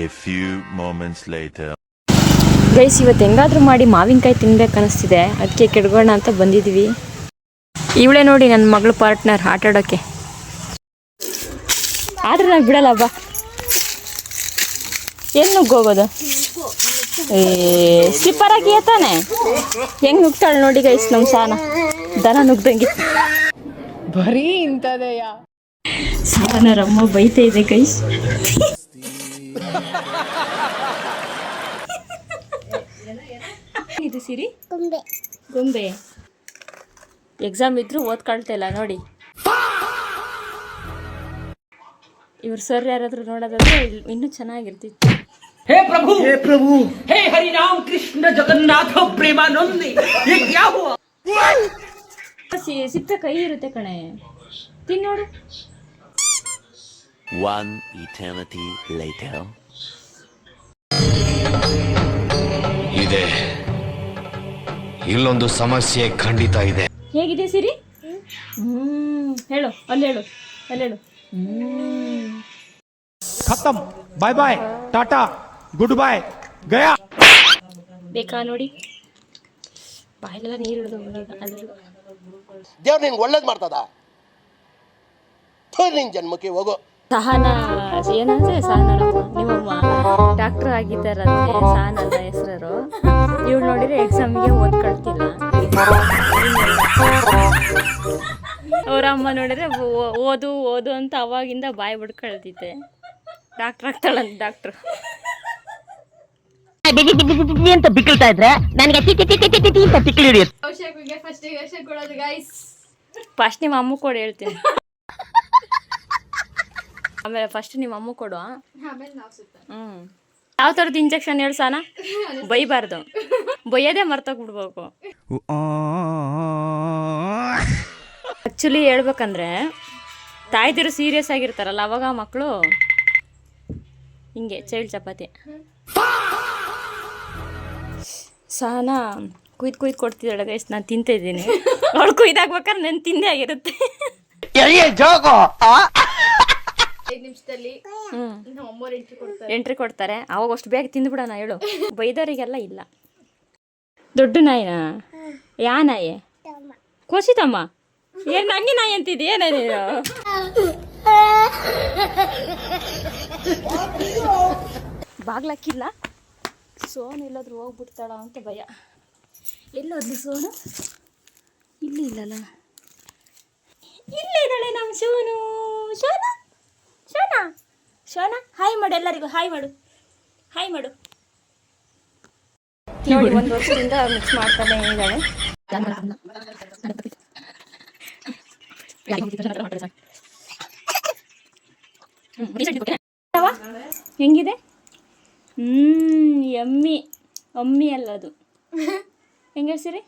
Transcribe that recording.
A few moments later. Guys ಇವತ್ತು ಹೆಂಗಾದ್ರೂ ಮಾಡಿ ಮಾವಿನಕಾಯಿ ತಿನ್ಬೇಕು ಅನಿಸ್ತಿದೆ, ಅದಕ್ಕೆ ಕೆಡ್ಗೋಣ ಅಂತ ಬಂದಿದ್ದೀವಿ. ಇವಳೇ ನೋಡಿ ನನ್ನ ಮಗಳು ಪಾರ್ಟ್ನರ್ ಆಟ ಆಡೋಕ್ಕೆ. ಆದ್ರೆ ನಾನು ಬಿಡಲ್ಲ ಬಾ. ಎಲ್ಲಿ ನುಗ್ಗೋಗೋದು? ಸ್ಲಿಪ್ಪರ್ ಹಾಕಿ ತಾನೆ ಹೆಂಗ್ ನುಗ್ತಾಳೆ ನೋಡಿ ಗೈಸ್ ನಮ್ಮ ಸಾನ, ದನ ನುಗ್ದಂಗೆ. ಬರೀ ಇಂಥದೆಯ ಸಾನರಮ್ಮ ಬೈತಾ ಇದೆ ಗೈಸ್. ಇದು ಸಿರಿ ಗೊಂಬೆ. ಎಕ್ಸಾಮ್ ಇದ್ರು ಓದ್ಕೊಳ್ತಾ ಇಲ್ಲ ನೋಡಿ. ಇವ್ರ ಸರ್ ಯಾರಾದ್ರೂ ನೋಡೋದಾದ್ರೆ ಇನ್ನೂ ಚೆನ್ನಾಗಿರ್ತಿತ್ತು. हे प्रभु हे हरि राम कृष्ण जगन्नाथ प्रेमानंद ये क्या हुआ? ಸಿಪ್ಪೆ ಕೈ ಇರುತ್ತೆ ಕಣೆ, ತಿನ್ನೋಡು. One eternity later. ಇದೆ ಇಲ್ಲೊಂದು ಸಮಸ್ಯೆ ಖಂಡಿತ ಇದೆ. ಹೇಗಿದೆ ಸಿರಿ? ಹೇಳು, ಅಲ್ಲಿ ಹೇಳು, ಅಲ್ಲಿ ಹೇಳು. खत्म, bye bye, tata, goodbye, गया. ಬೇಕಾ ನೋಡಿ, ಬಾಯಲೆಲ್ಲ ನೀರು ಹಿಡಿದು ದೇವ್ರು ನಿನ್ಗೆ ಒಳ್ಳೇದು ಮಾಡ್ತದ. ನಿನ್ ಜನ್ಮಕ್ಕೆ ಹೋಗೋ. ಸಹನ ಏನಂದ್ರೆ ಸಹನರಮ್ಮ ನಿಮ್ಮಮ್ಮ ಡಾಕ್ಟರ್ ಆಗಿದ್ದಾರಂತೆ. ಸಹನಲ್ಲ ಹೆಸರು. ಇವಳು ನೋಡಿದ್ರೆ ಎಕ್ಸಾಮ್ಗೆ ಓದ್ಕೊಳ್ತಿಲ್ಲ. ಅವ್ರ ಅಮ್ಮ ನೋಡಿದ್ರೆ ಓದು ಓದು ಅಂತ ಅವಾಗಿಂದ ಬಾಯಿ ಬಿಡ್ಕೊಳ್ತಿದ್ದೆ. Doctor ಆಗ್ತಾಳಂತ doctor. ಅಂತ ಬಿಕ್ಕಳ್ತಾ ಇದ್ರೆ ನನಗೆ ಅಂತ ಬಿಕ್ಕಳಿ ಹಿಡಿಯುತ್ತೆ. ಫಸ್ಟ್ ನಿಮ್ಮ ಅಮ್ಮ ಕೊಡು ಹೇಳ್ತೀನಿ, ಆಮೇಲೆ ಫಸ್ಟ್ ನಿಮ್ಮ ಅಮ್ಮ ಕೊಡು. ಯಾವ ಥರದ್ದು ಇಂಜೆಕ್ಷನ್ ಹೇಳು ಸಾನ? ಬೈಬಾರ್ದು, ಬೈಯೋದೇ ಮರ್ತೋಗ್ಬಿಡ್ಬೇಕು. ಆ್ಯಕ್ಚುಲಿ ಹೇಳ್ಬೇಕಂದ್ರೆ ತಾಯ್ದಿರು ಸೀರಿಯಸ್ ಆಗಿರ್ತಾರಲ್ಲ ಅವಾಗ ಮಕ್ಕಳು ಹಿಂಗೆ ಚೈಲ್ಡ್ ಚಪಾತಿ. ಸಹನ ಕುಯ್ದು ಕೊಡ್ತಿದ್ದಾಳೆ ಗೈಸ್, ನಾನು ತಿಂತಿದ್ದೀನಿ. ಅವಳು ಕುಯ್ದಾಗ್ಬೇಕಾದ್ರೆ ನಾನು ತಿಂದೇ ಆಗಿರುತ್ತೆ. 5 ನಿಮಿಷದಲ್ಲಿ ಎಂಟ್ರಿ ಕೊಡ್ತಾರೆ. ಅವಾಗ ಅಷ್ಟು ಬೇಗ ತಿಂದ್ಬಿಡೋಣ ಹೇಳು. ಬೈದವರಿಗೆಲ್ಲ ಇಲ್ಲ. ದೊಡ್ಡ ನಾಯಿನಾ? ಯಾ ನಾಯಿ? ಕೋಸಿತಮ್ಮ. ಏನು ನಂಗೆ ನಾಯಿ ಅಂತಿದ್ದೆ? ಏನೇನು ಬಾಗ್ಲಾಕಿಲ್ಲ. ಸೋನು ಎಲ್ಲಾದ್ರೂ ಹೋಗ್ಬಿಡ್ತಾಳ ಅಂತ ಭಯ. ಎಲ್ಲೋದ್ಲಿ ಸೋನು? ಇಲ್ಲಿ ಇಲ್ಲಲ್ಲ, ಇಲ್ಲೇ ಇದ್ದಾಳೆ ನಮ್ಮ ಸೋನು. ಸೋನ ಸೋನಾ ಸೋನಾ ಹಾಯ್ ಮಾಡು, ಎಲ್ಲರಿಗೂ ಹಾಯ್ ಮಾಡು, ಹಾಯ್ ಮಾಡು. ನೋಡಿ 1 ವರ್ಷದಿಂದ ಮಿಕ್ಸ್ ಮಾಡ್ತಾನೆ ಇದ್ದಾಳೆ. ಹೆಂಗಿದೆ? ಎಮ್ಮಿ ಅಮ್ಮಿ ಅಲ್ಲ ಅದು. ಹೆಂಗೆ ಸಿರಿ?